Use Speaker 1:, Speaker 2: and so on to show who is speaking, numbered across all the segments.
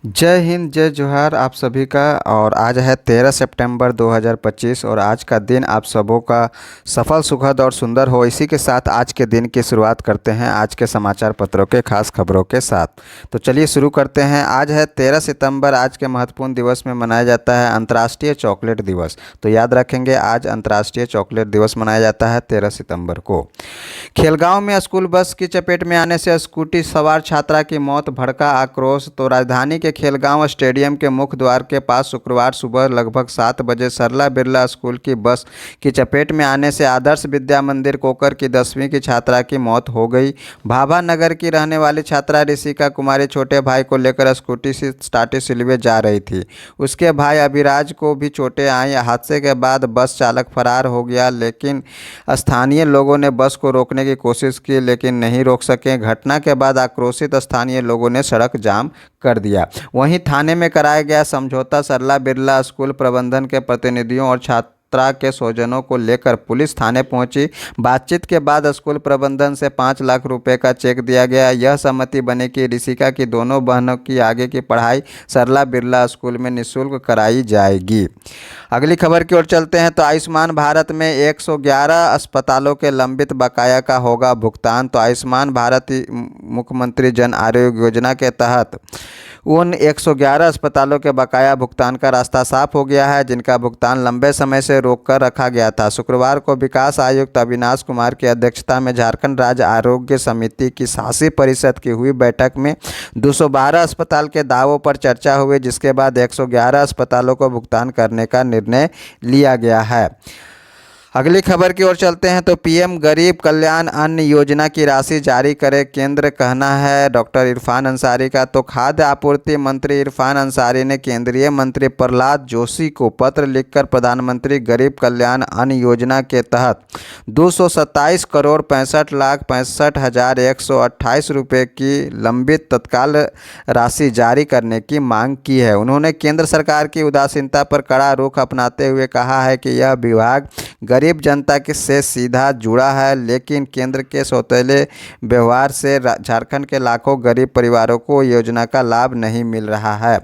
Speaker 1: जय हिंद, जय जोहार आप सभी का। और आज है 13 सितंबर 2025 और आज का दिन आप सबों का सफल, सुखद और सुंदर हो। इसी के साथ आज के दिन की शुरुआत करते हैं आज के समाचार पत्रों के खास खबरों के साथ। तो चलिए शुरू करते हैं। आज है 13 सितंबर। आज के महत्वपूर्ण दिवस में मनाया जाता है अंतर्राष्ट्रीय चॉकलेट दिवस। तो याद रखेंगे, आज अंतर्राष्ट्रीय चॉकलेट दिवस मनाया जाता है 13 सितंबर को। खेलगांव में स्कूल बस की चपेट में आने से स्कूटी सवार छात्रा की मौत, भड़का आक्रोश। तो राजधानी के खेलगांव स्टेडियम के मुख्य द्वार के पास शुक्रवार सुबह लगभग 7 बजे सरला बिरला स्कूल की बस की चपेट में आने से आदर्श विद्या मंदिर कोकर की 10वीं की छात्रा की मौत हो गई। भाभा नगर की रहने वाली छात्रा ऋषिका कुमारी छोटे भाई को लेकर स्कूटी से टाटी सिलवे जा रही थी। उसके भाई अभिराज को भी चोटें आई। हादसे के बाद बस चालक फरार हो गया, लेकिन स्थानीय लोगों ने बस को रोकने की कोशिश की लेकिन नहीं रोक सके। घटना के बाद आक्रोशित स्थानीय लोगों ने सड़क जाम कर दिया। वहीं थाने में कराया गया समझौता। सरला बिरला स्कूल प्रबंधन के प्रतिनिधियों और छात्रा के स्वजनों को लेकर पुलिस थाने पहुंची। बातचीत के बाद स्कूल प्रबंधन से 5 लाख रुपए का चेक दिया गया। यह सहमति बनी कि ऋषिका की दोनों बहनों की आगे की पढ़ाई सरला बिरला स्कूल में निःशुल्क कराई जाएगी। अगली खबर की ओर चलते हैं। तो आयुष्मान भारत में 111 अस्पतालों के लंबित बकाया का होगा भुगतान। तो आयुष्मान भारत मुख्यमंत्री जन आरोग्य योजना के तहत उन 111 अस्पतालों के बकाया भुगतान का रास्ता साफ हो गया है, जिनका भुगतान लंबे समय से रोक कर रखा गया था। शुक्रवार को विकास आयुक्त अविनाश कुमार की अध्यक्षता में झारखंड राज्य आरोग्य समिति की शासी परिषद की हुई बैठक में 212 अस्पताल के दावों पर चर्चा हुई, जिसके बाद 111 अस्पतालों को भुगतान करने का निर्णय लिया गया है। अगली खबर की ओर चलते हैं। तो पीएम गरीब कल्याण अन्न योजना की राशि जारी करे केंद्र, कहना है डॉक्टर इरफान अंसारी का। तो खाद्य आपूर्ति मंत्री इरफान अंसारी ने केंद्रीय मंत्री प्रहलाद जोशी को पत्र लिखकर प्रधानमंत्री गरीब कल्याण अन्न योजना के तहत 227 करोड़ 65,65,128 रुपये की लंबित तत्काल राशि जारी करने की मांग की है। उन्होंने केंद्र सरकार की उदासीनता पर कड़ा रुख अपनाते हुए कहा है कि यह विभाग गरीब जनता के से सीधा जुड़ा है, लेकिन केंद्र के सौतेले व्यवहार से झारखंड के लाखों गरीब परिवारों को योजना का लाभ नहीं मिल रहा है।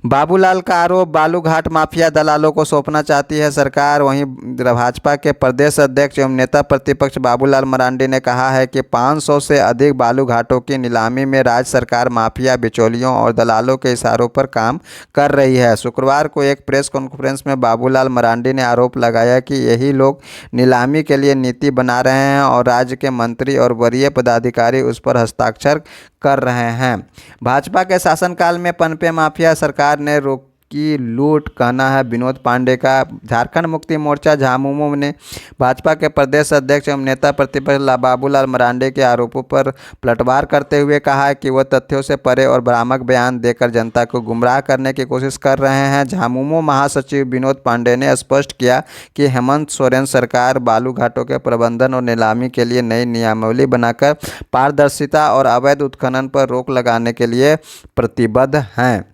Speaker 1: बाबूलाल का आरोप, बालूघाट माफिया दलालों को सौंपना चाहती है सरकार। वहीं भाजपा के प्रदेश अध्यक्ष एवं नेता प्रतिपक्ष बाबूलाल मरांडी ने कहा है कि 500 से अधिक बालूघाटों की नीलामी में राज्य सरकार माफिया, बिचौलियों और दलालों के इशारों पर काम कर रही है। शुक्रवार को एक प्रेस कॉन्फ्रेंस में बाबूलाल मरांडी ने आरोप लगाया कि यही लोग नीलामी के लिए नीति बना रहे हैं और राज्य के मंत्री और वरीय पदाधिकारी उस पर हस्ताक्षर कर रहे हैं। भाजपा के शासनकाल में पनपे माफिया सरकार ने रोकी लूट, कहना है विनोद पांडे का। झारखंड मुक्ति मोर्चा झामुमो ने भाजपा के प्रदेश अध्यक्ष एवं नेता प्रतिपक्ष बाबूलाल मरांडी के आरोपों पर पलटवार करते हुए कहा है कि वह तथ्यों से परे और भ्रामक बयान देकर जनता को गुमराह करने की कोशिश कर रहे हैं। झामुमो महासचिव विनोद पांडे ने स्पष्ट किया कि हेमंत सोरेन सरकार बालू घाटों के प्रबंधन और नीलामी के लिए नई नियमावली बनाकर पारदर्शिता और अवैध उत्खनन पर रोक लगाने के लिए प्रतिबद्ध हैं।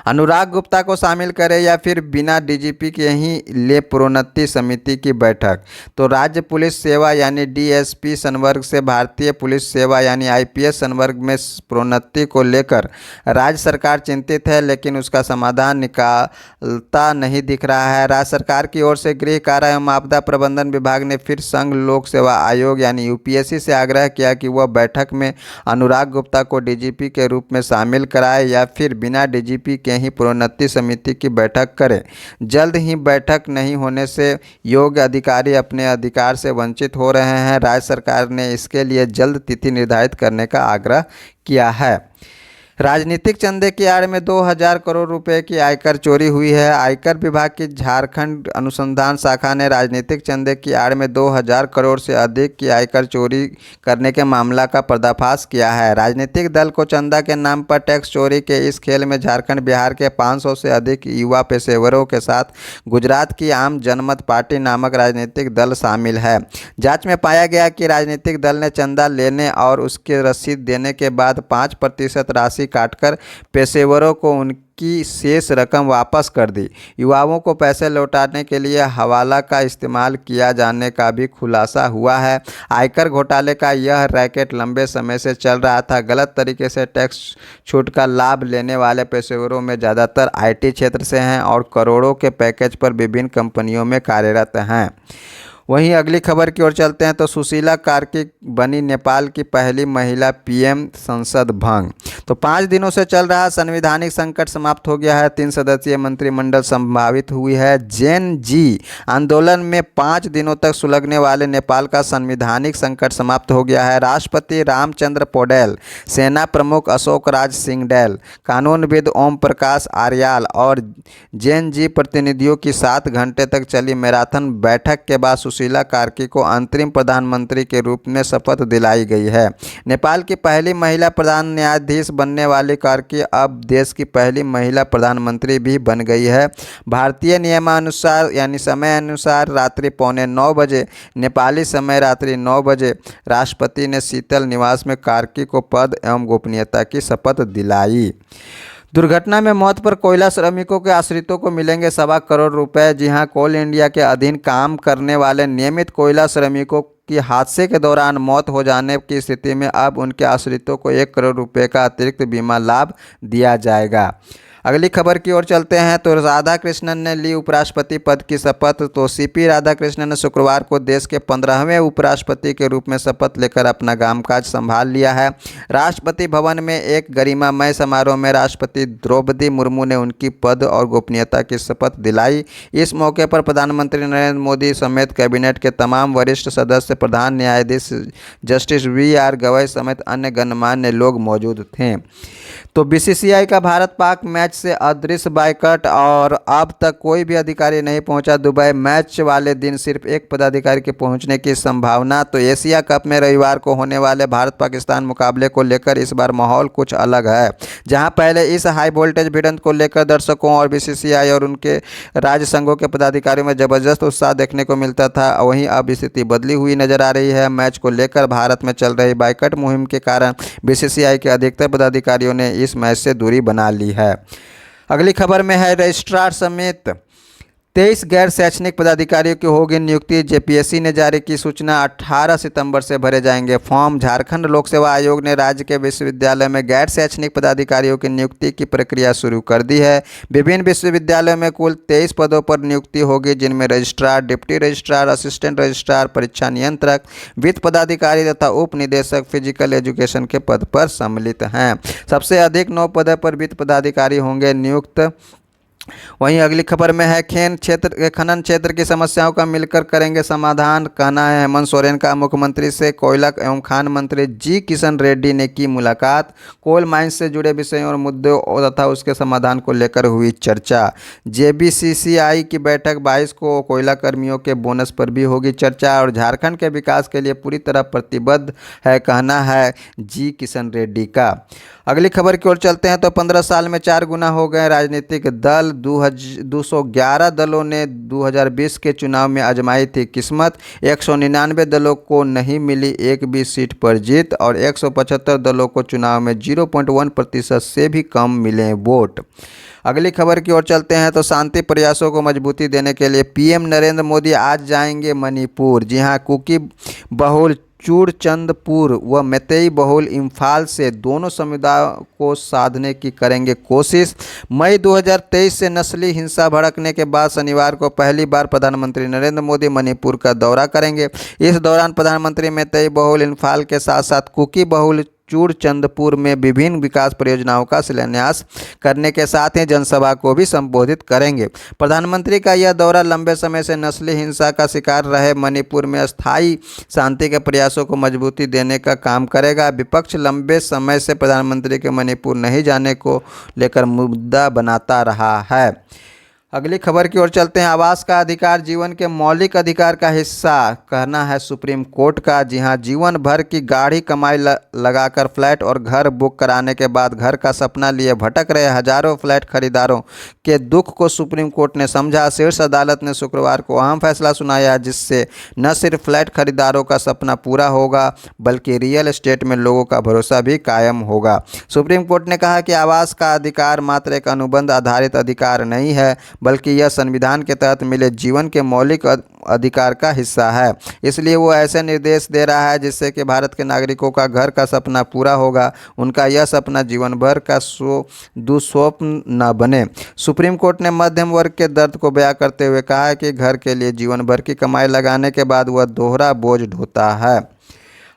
Speaker 1: अनुराग गुप्ता को शामिल करें या फिर बिना डीजीपी के ही ले प्रोन्नति समिति की बैठक। तो राज्य पुलिस सेवा यानी डीएसपी संवर्ग से भारतीय पुलिस सेवा यानी आईपीएस संवर्ग में प्रोन्नति को लेकर राज्य सरकार चिंतित है, लेकिन उसका समाधान निकालता नहीं दिख रहा है। राज्य सरकार की ओर से गृह कारा एवं आपदा प्रबंधन विभाग ने फिर संघ लोक सेवा आयोग यानी यूपीएससी से आग्रह किया कि वह बैठक में अनुराग गुप्ता को डीजीपी के रूप में शामिल कराए या फिर बिना डीजीपी के ही प्रोन्नति समिति की बैठक करें। जल्द ही बैठक नहीं होने से योग्य अधिकारी अपने अधिकार से वंचित हो रहे हैं। राज्य सरकार ने इसके लिए जल्द तिथि निर्धारित करने का आग्रह किया है। राजनीतिक चंदे की आड़ में 2000 करोड़ रुपए की आयकर चोरी हुई है। आयकर विभाग की झारखंड अनुसंधान शाखा ने राजनीतिक चंदे की आड़ में 2000 करोड़ से अधिक की आयकर चोरी करने के मामला का पर्दाफाश किया है। राजनीतिक दल को चंदा के नाम पर टैक्स चोरी के इस खेल में झारखंड बिहार के 500 से अधिक युवा पेशेवरों के साथ गुजरात की आम जनमत पार्टी नामक राजनीतिक दल शामिल है। जांच में पाया गया कि राजनीतिक दल ने चंदा लेने और उसकी रसीद देने के बाद 5% राशि काटकर पेशेवरों को उनकी शेष रकम वापस कर दी। युवाओं को पैसे लौटाने के लिए हवाला का इस्तेमाल किया जाने का भी खुलासा हुआ है। आयकर घोटाले का यह रैकेट लंबे समय से चल रहा था। गलत तरीके से टैक्स छूट का लाभ लेने वाले पेशेवरों में ज़्यादातर आईटी क्षेत्र से हैं और करोड़ों के पैकेज पर विभिन्न कंपनियों में कार्यरत हैं। वहीं अगली खबर की ओर चलते हैं तो सुशीला कार्की बनी नेपाल की पहली महिला पीएम, संसद भंग। तो 5 दिनों से चल रहा संवैधानिक संकट समाप्त हो गया है। 3 सदस्यीय मंत्रिमंडल संभावित हुई है। जेन जी आंदोलन में 5 दिनों तक सुलगने वाले नेपाल का संवैधानिक संकट समाप्त हो गया है। राष्ट्रपति रामचंद्र पौडेल, सेना प्रमुख अशोक राज सिंहडेल, कानूनविद ओम प्रकाश आर्याल और जेन जी प्रतिनिधियों की 7 घंटे तक चली मैराथन बैठक के बाद सुशीला कार्की को अंतरिम प्रधानमंत्री के रूप में शपथ दिलाई गई है। नेपाल की पहली महिला प्रधान न्यायाधीश बनने वाली कार्की अब देश की पहली महिला प्रधानमंत्री भी बन गई है। भारतीय नियमानुसार यानी समय अनुसार रात्रि 8:45 बजे, नेपाली समय रात्रि 9 बजे राष्ट्रपति ने शीतल निवास में कार्की को पद एवं गोपनीयता की शपथ दिलाई। दुर्घटना में मौत पर कोयला श्रमिकों के आश्रितों को मिलेंगे 1.25 करोड़ रुपए। जी हां, कोल इंडिया के अधीन काम करने वाले नियमित कोयला श्रमिकों की हादसे के दौरान मौत हो जाने की स्थिति में अब उनके आश्रितों को 1 करोड़ रुपए का अतिरिक्त बीमा लाभ दिया जाएगा। अगली खबर की ओर चलते हैं तो राधाकृष्णन ने ली उपराष्ट्रपति पद की शपथ। तो सीपी राधाकृष्णन ने शुक्रवार को देश के 15वें उपराष्ट्रपति के रूप में शपथ लेकर अपना कामकाज संभाल लिया है। राष्ट्रपति भवन में एक गरिमामय समारोह में राष्ट्रपति द्रौपदी मुर्मू ने उनकी पद और गोपनीयता की शपथ दिलाई। इस मौके पर प्रधानमंत्री नरेंद्र मोदी समेत कैबिनेट के तमाम वरिष्ठ सदस्य, प्रधान न्यायाधीश जस्टिस वी.आर. गवई समेत अन्य गणमान्य लोग मौजूद थे। तो बीसीसीआई का भारत पाक मैच से अदृश्य बाइकआउट और अब तक कोई भी अधिकारी नहीं पहुंचा दुबई। मैच वाले दिन सिर्फ एक पदाधिकारी के पहुंचने की संभावना। तो एशिया कप में रविवार को होने वाले भारत पाकिस्तान मुकाबले को लेकर इस बार माहौल कुछ अलग है। जहां पहले इस हाई वोल्टेज भिड़ंत को लेकर दर्शकों और बीसीसीआई और उनके राज्य संघों के पदाधिकारियों में जबरदस्त उत्साह देखने को मिलता था, वहीं अब स्थिति बदली हुई नजर आ रही है। मैच को लेकर भारत में चल रही बाइकआउट मुहिम के कारण बीसीसीआई के अधिकतर पदाधिकारियों ने इस मैच से दूरी बना ली है। अगली खबर में है रजिस्ट्रार समेत 23 गैर शैक्षणिक पदाधिकारियों की होगी नियुक्ति। जेपीएससी ने जारी की सूचना। 18 सितंबर से भरे जाएंगे फॉर्म। झारखंड लोक सेवा आयोग ने राज्य के विश्वविद्यालय में गैर शैक्षणिक पदाधिकारियों की नियुक्ति की प्रक्रिया शुरू कर दी है। विभिन्न विश्वविद्यालयों में कुल 23 पदों पर नियुक्ति होगी, जिनमें registrar, deputy registrar, assistant registrar, परीक्षा नियंत्रक, वित्त पदाधिकारी तथा उप निदेशक फिजिकल एजुकेशन के पद पर सम्मिलित हैं। सबसे अधिक 9 पदों पर वित्त पदाधिकारी होंगे नियुक्त। वहीं अगली खबर में है खनन क्षेत्र की समस्याओं का मिलकर करेंगे समाधान, कहना है हेमंत सोरेन का। मुख्यमंत्री से कोयला एवं खान मंत्री जी किशन रेड्डी ने की मुलाकात। कोल माइंस से जुड़े विषयों और मुद्दों तथा उसके समाधान को लेकर हुई चर्चा। जेबीसीसीआई की बैठक 22 को कोयला कर्मियों के बोनस पर भी होगी चर्चा और झारखंड के विकास के लिए पूरी तरह प्रतिबद्ध है, कहना है जी किशन रेड्डी का। अगली खबर की ओर चलते हैं तो 15 साल में 4 गुना हो गए राजनीतिक दल। 211 दलों ने 2020 के चुनाव में आजमाई थी किस्मत। 199 दलों को नहीं मिली एक भी सीट पर जीत और 175 दलों को चुनाव में 0.1% से भी कम मिले वोट। अगली खबर की ओर चलते हैं तो शांति प्रयासों को मजबूती देने के लिए पीएम नरेंद्र मोदी आज जाएंगे मणिपुर। जी हां, कुकी बहुल चूड़चंदपुर व मैतेई बहुल इम्फाल से दोनों समुदायों को साधने की करेंगे कोशिश। मई 2023 से नस्ली हिंसा भड़कने के बाद शनिवार को पहली बार प्रधानमंत्री नरेंद्र मोदी मणिपुर का दौरा करेंगे। इस दौरान प्रधानमंत्री मैतेई बहुल इम्फाल के साथ साथ कुकी बहुल चूड़चंदपुर में विभिन्न विकास परियोजनाओं का शिलान्यास करने के साथ ही जनसभा को भी संबोधित करेंगे। प्रधानमंत्री का यह दौरा लंबे समय से नस्ली हिंसा का शिकार रहे मणिपुर में स्थायी शांति के प्रयासों को मजबूती देने का काम करेगा। विपक्ष लंबे समय से प्रधानमंत्री के मणिपुर नहीं जाने को लेकर मुद्दा बनाता रहा है। अगली खबर की ओर चलते हैं। आवास का अधिकार जीवन के मौलिक अधिकार का हिस्सा, कहना है सुप्रीम कोर्ट का। जी हां, जीवन भर की गाढ़ी कमाई लगाकर फ्लैट और घर बुक कराने के बाद घर का सपना लिए भटक रहे हजारों फ्लैट खरीदारों के दुख को सुप्रीम कोर्ट ने समझा। शीर्ष अदालत ने शुक्रवार को अहम फैसला सुनाया, जिससे न सिर्फ फ्लैट खरीदारों का सपना पूरा होगा बल्कि रियल एस्टेट में लोगों का भरोसा भी कायम होगा। सुप्रीम कोर्ट ने कहा कि आवास का अधिकार मात्र एक अनुबंध आधारित अधिकार नहीं है, बल्कि यह संविधान के तहत मिले जीवन के मौलिक अधिकार का हिस्सा है। इसलिए वो ऐसे निर्देश दे रहा है जिससे कि भारत के नागरिकों का घर का सपना पूरा होगा, उनका यह सपना जीवन भर का दुस्वप्न न बने। सुप्रीम कोर्ट ने मध्यम वर्ग के दर्द को बयां करते हुए कहा है कि घर के लिए जीवन भर की कमाई लगाने के बाद वह दोहरा बोझ ढोता है।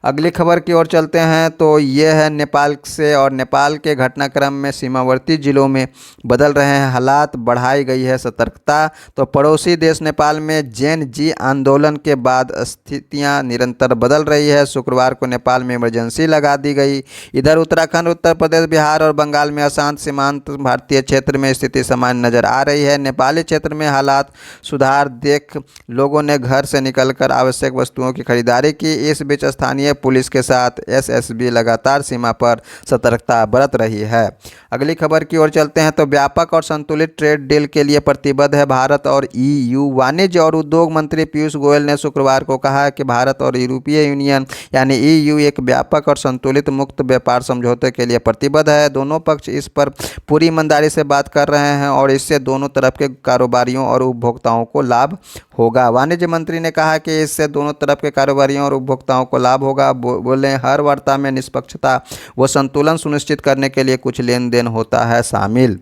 Speaker 1: अगली खबर की ओर चलते हैं तो ये है नेपाल से, और नेपाल के घटनाक्रम में सीमावर्ती जिलों में बदल रहे हैं हालात, बढ़ाई गई है सतर्कता। तो पड़ोसी देश नेपाल में जेन जी आंदोलन के बाद स्थितियां निरंतर बदल रही है। शुक्रवार को नेपाल में इमरजेंसी लगा दी गई। इधर उत्तराखंड, उत्तर प्रदेश, बिहार और बंगाल में अशांत सीमांत भारतीय क्षेत्र में स्थिति सामान्य नजर आ रही है। नेपाली क्षेत्र में हालात सुधार देख लोगों ने घर से निकलकर आवश्यक वस्तुओं की खरीदारी की। इस बीच स्थानीय पुलिस के साथ एसएसबी लगातार सीमा पर सतर्कता बरत रही है। अगली खबर की ओर चलते हैं तो व्यापक और संतुलित ट्रेड डील के लिए प्रतिबद्ध है भारत और ईयू। वाणिज्य और उद्योग मंत्री पीयूष गोयल ने शुक्रवार को कहा कि भारत और यूरोपीय यूनियन यानी ईयू एक व्यापक और संतुलित मुक्त व्यापार समझौते के लिए प्रतिबद्ध है। दोनों पक्ष इस पर पूरी ईमानदारी से बात कर रहे हैं और इससे दोनों तरफ के कारोबारियों और उपभोक्ताओं को लाभ होगा। वाणिज्य मंत्री ने कहा कि इससे दोनों तरफ के कारोबारियों और उपभोक्ताओं को लाभ होगा। बोले हर वार्ता में निष्पक्षता व संतुलन सुनिश्चित करने के लिए कुछ लेन देन होता है शामिल।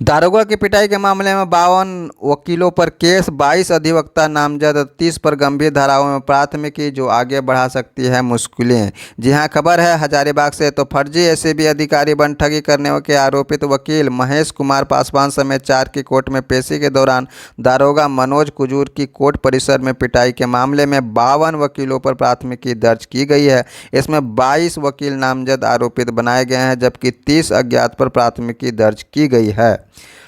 Speaker 1: दारोगा की पिटाई के मामले में 52 वकीलों पर केस, 22 अधिवक्ता नामजद, 30 पर गंभीर धाराओं में प्राथमिकी, जो आगे बढ़ा सकती है मुश्किलें। जी हां, खबर है हजारीबाग से। तो फर्जी एसीबी अधिकारी बन ठगी करने के आरोपित वकील महेश कुमार पासवान समेत 4 की कोर्ट में पेशी के दौरान दारोगा मनोज कुजूर की कोर्ट परिसर में पिटाई के मामले में 52 वकीलों पर प्राथमिकी दर्ज की गई है। इसमें 22 वकील नामजद आरोपित बनाए गए हैं, जबकि 30 अज्ञात पर प्राथमिकी दर्ज की गई है।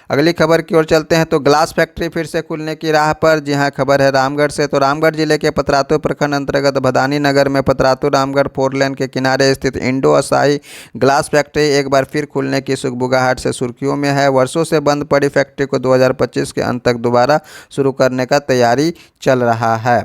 Speaker 1: अगली खबर की ओर चलते हैं तो ग्लास फैक्ट्री फिर से खुलने की राह पर। जी हां, खबर है रामगढ़ से। तो रामगढ़ जिले के पतरातू प्रखंड अंतर्गत भदानी नगर में पतरातू रामगढ़ 4 लेन के किनारे स्थित इंडो असाही ग्लास फैक्ट्री एक बार फिर खुलने की सुगबुगाहट से सुर्खियों में है। वर्षों से बंद पड़ी फैक्ट्री को 2025 के अंत तक दोबारा शुरू करने का तैयारी चल रहा है।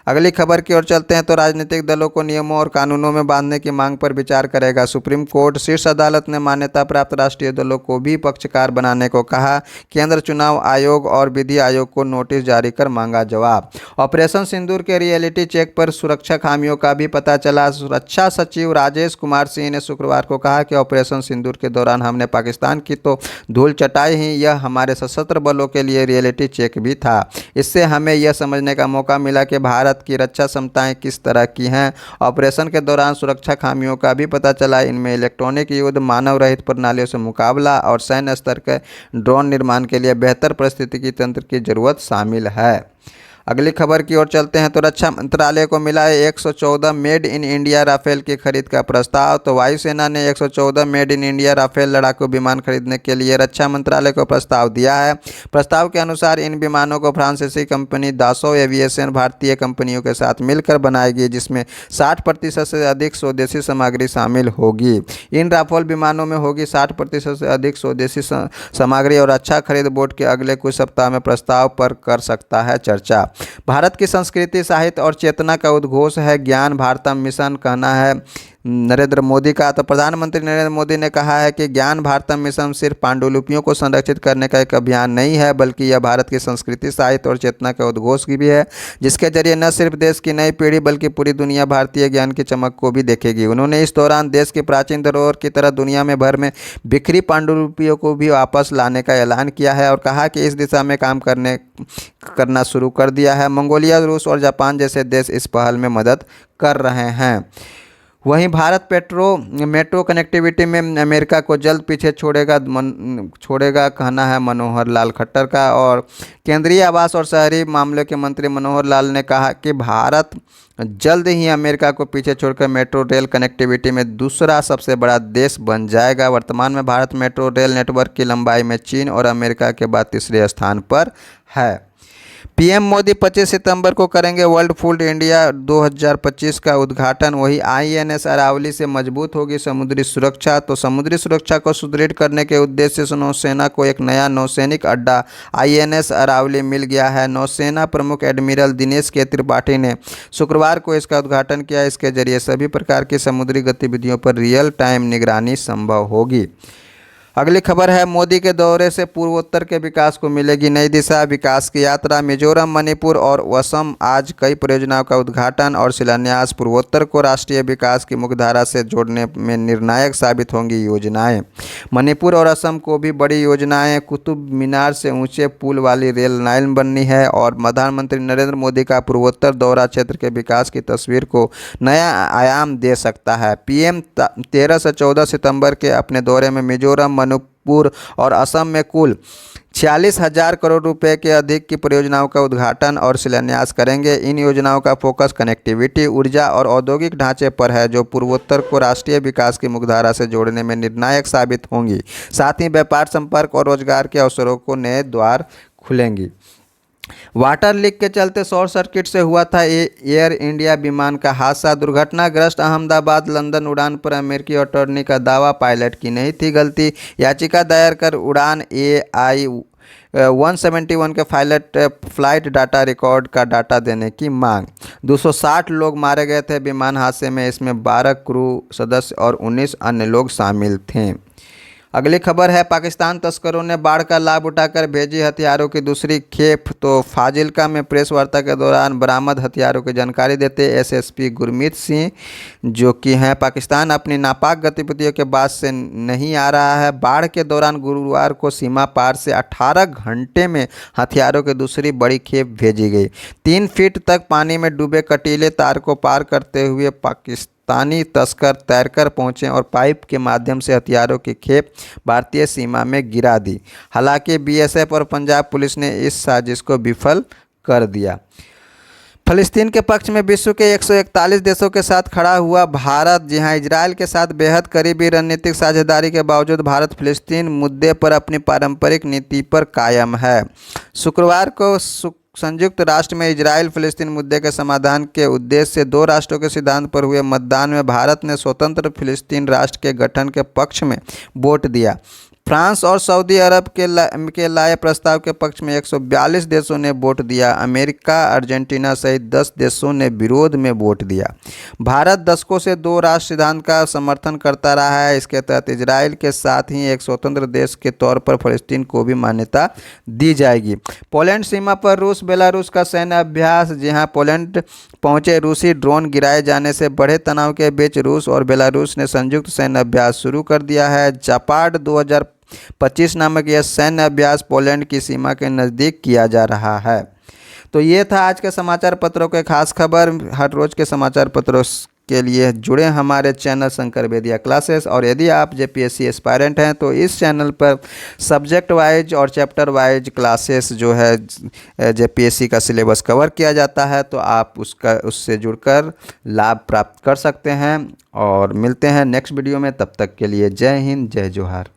Speaker 1: अगली खबर की ओर चलते हैं तो राजनीतिक दलों को नियमों और कानूनों में बांधने की मांग पर विचार करेगा सुप्रीम कोर्ट। शीर्ष अदालत ने मान्यता प्राप्त राष्ट्रीय दलों को भी पक्षकार बनाने को कहा। केंद्र चुनाव आयोग और विधि आयोग को नोटिस जारी कर मांगा जवाब। ऑपरेशन सिंदूर के रियलिटी चेक पर सुरक्षा खामियों का भी पता चला। सुरक्षा सचिव राजेश कुमार सिंह ने शुक्रवार को कहा कि ऑपरेशन सिंदूर के दौरान हमने पाकिस्तान की तो धूल चटाई ही, यह हमारे सशस्त्र बलों के लिए रियलिटी चेक भी था। इससे हमें यह समझने का मौका मिला कि भारत की रक्षा क्षमताएं किस तरह की हैं। ऑपरेशन के दौरान सुरक्षा खामियों का भी पता चला। इनमें इलेक्ट्रॉनिक युद्ध, मानव रहित प्रणालियों से मुकाबला और सैन्य स्तर के ड्रोन निर्माण के लिए बेहतर पारिस्थितिकी तंत्र की जरूरत शामिल है। अगली खबर की ओर चलते हैं तो रक्षा मंत्रालय को मिला है 114 मेड इन इंडिया राफेल की खरीद का प्रस्ताव। तो वायुसेना ने 114 मेड इन इंडिया राफेल लड़ाकू विमान खरीदने के लिए रक्षा मंत्रालय को प्रस्ताव दिया है। प्रस्ताव के अनुसार इन विमानों को फ्रांसीसी कंपनी दासो एविएशन भारतीय कंपनियों के साथ मिलकर बनाएगी, जिसमें 60% से अधिक स्वदेशी सामग्री शामिल होगी। इन राफेल विमानों में होगी 60% से अधिक स्वदेशी सामग्री और रक्षा खरीद बोर्ड के अगले कुछ सप्ताह में प्रस्ताव पर कर सकता है चर्चा। भारत की संस्कृति, साहित्य और चेतना का उद्घोष है ज्ञान भारतम मिशन, कहना है नरेंद्र मोदी का। तो प्रधानमंत्री नरेंद्र मोदी ने कहा है कि ज्ञान भारतम मिशन सिर्फ पांडुलिपियों को संरक्षित करने का एक अभियान नहीं है, बल्कि यह भारत की संस्कृति, साहित्य और चेतना का उद्घोष की भी है, जिसके जरिए न सिर्फ देश की नई पीढ़ी बल्कि पूरी दुनिया भारतीय ज्ञान की चमक को भी देखेगी। उन्होंने इस दौरान देश की प्राचीन धरोहर की तरह दुनिया में भर में बिखरी पांडुलिपियों को भी वापस लाने का ऐलान किया है और कहा कि इस दिशा में काम करना शुरू कर दिया है। मंगोलिया, रूस और जापान जैसे देश इस पहल में मदद कर रहे हैं। वहीं भारत मेट्रो कनेक्टिविटी में अमेरिका को जल्द पीछे छोड़ेगा कहना है मनोहर लाल खट्टर का। और केंद्रीय आवास और शहरी मामलों के मंत्री मनोहर लाल ने कहा कि भारत जल्द ही अमेरिका को पीछे छोड़कर मेट्रो रेल कनेक्टिविटी में दूसरा सबसे बड़ा देश बन जाएगा। वर्तमान में भारत मेट्रो रेल नेटवर्क की लंबाई में चीन और अमेरिका के बाद तीसरे स्थान पर है। पीएम मोदी 25 सितंबर को करेंगे वर्ल्ड फूड इंडिया 2025 का उद्घाटन। वही आईएनएस अरावली से मजबूत होगी समुद्री सुरक्षा। तो समुद्री सुरक्षा को सुदृढ़ करने के उद्देश्य से नौसेना को एक नया नौसैनिक अड्डा आईएनएस अरावली मिल गया है। नौसेना प्रमुख एडमिरल दिनेश के त्रिपाठी ने शुक्रवार को इसका उद्घाटन किया। इसके जरिए सभी प्रकार की समुद्री गतिविधियों पर रियल टाइम निगरानी संभव होगी। अगली खबर है, मोदी के दौरे से पूर्वोत्तर के विकास को मिलेगी नई दिशा। विकास की यात्रा मिजोरम, मणिपुर और असम। आज कई परियोजनाओं का उद्घाटन और शिलान्यास। पूर्वोत्तर को राष्ट्रीय विकास की मुख्यधारा से जोड़ने में निर्णायक साबित होंगी योजनाएं। मणिपुर और असम को भी बड़ी योजनाएं। कुतुब मीनार से ऊंचे पुल वाली रेल लाइन बननी है। और प्रधानमंत्री नरेंद्र मोदी का पूर्वोत्तर दौरा क्षेत्र के विकास की तस्वीर को नया आयाम दे सकता है। पीएम 13 से 14 सितंबर के अपने दौरे में मिजोरम, मणिपुर और असम में कुल 46,000 करोड़ रुपए के अधिक की परियोजनाओं का उद्घाटन और शिलान्यास करेंगे। इन योजनाओं का फोकस कनेक्टिविटी, ऊर्जा और औद्योगिक ढांचे पर है, जो पूर्वोत्तर को राष्ट्रीय विकास की मुख्यधारा से जोड़ने में निर्णायक साबित होंगी। साथ ही व्यापार, संपर्क और रोजगार के अवसरों को नए द्वार खुलेंगी। वाटर लीक के चलते शॉर्ट सर्किट से हुआ था एयर इंडिया विमान का हादसा। दुर्घटनाग्रस्त अहमदाबाद लंदन उड़ान पर अमेरिकी अटॉर्नी का दावा, पायलट की नहीं थी गलती। याचिका दायर कर उड़ान AI 171 के फ्लाइट डाटा रिकॉर्ड का डाटा देने की मांग। 260 लोग मारे गए थे विमान हादसे में। इसमें 12 क्रू सदस्य और 19 अन्य लोग शामिल थे। अगली खबर है, पाकिस्तान तस्करों ने बाढ़ का लाभ उठाकर भेजी हथियारों की दूसरी खेप। तो फाजिल्का में प्रेस वार्ता के दौरान बरामद हथियारों की जानकारी देते SSP गुरमीत सिंह, जो कि हैं पाकिस्तान अपनी नापाक गतिविधियों के बाद से नहीं आ रहा है। बाढ़ के दौरान गुरुवार को सीमा पार से 18 घंटे में हथियारों की दूसरी बड़ी खेप भेजी गई। 3 फीट तक पानी में डूबे कटीले तार को पार करते हुए पाकिस्तानी तस्कर तैरकर पहुंचे और पाइप के माध्यम से हथियारों की खेप भारतीय सीमा में गिरा दी। हालांकि BSF और पंजाब पुलिस ने इस साजिश को विफल कर दिया। फ़लस्तीन के पक्ष में विश्व के 141 देशों के साथ खड़ा हुआ भारत। जी हां, इजरायल के साथ बेहद करीबी रणनीतिक साझेदारी के बावजूद भारत फ़लस्तीन मुद्दे पर अपनी पारंपरिक नीति पर कायम है। शुक्रवार को संयुक्त राष्ट्र में इजरायल फ़लस्तीन मुद्दे के समाधान के उद्देश्य से 2 राष्ट्रों के सिद्धांत पर हुए मतदान में भारत ने स्वतंत्र फ़लस्तीन राष्ट्र के गठन के पक्ष में वोट दिया। फ्रांस और सऊदी अरब के लाए प्रस्ताव के पक्ष में 142 देशों ने वोट दिया। अमेरिका, अर्जेंटीना सहित 10 देशों ने विरोध में वोट दिया। भारत दशकों से 2 राष्ट्र सिद्धांत का समर्थन करता रहा है। इसके तहत इजरायल के साथ ही एक स्वतंत्र देश के तौर पर फ़लस्तीन को भी मान्यता दी जाएगी। पोलैंड सीमा पर रूस बेलारूस का सैन्य अभ्यास। जी हां, पोलैंड पहुंचे रूसी ड्रोन गिराए जाने से बढ़े तनाव के बीच रूस और बेलारूस ने संयुक्त सैन्य अभ्यास शुरू कर दिया है। जापाड 2025 नामक यह सैन्य अभ्यास पोलैंड की सीमा के नज़दीक किया जा रहा है। तो ये था आज के समाचार पत्रों के खास खबर। हर रोज़ के समाचार पत्रों के लिए जुड़े हमारे चैनल शंकर वेदिया क्लासेस। और यदि आप JPSC एस्पायरेंट हैं तो इस चैनल पर सब्जेक्ट वाइज और चैप्टर वाइज क्लासेस जो है JPSC का सिलेबस कवर किया जाता है, तो आप उससे जुड़कर लाभ प्राप्त कर सकते हैं। और मिलते हैं नेक्स्ट वीडियो में, तब तक के लिए जय हिंद, जय जोहार।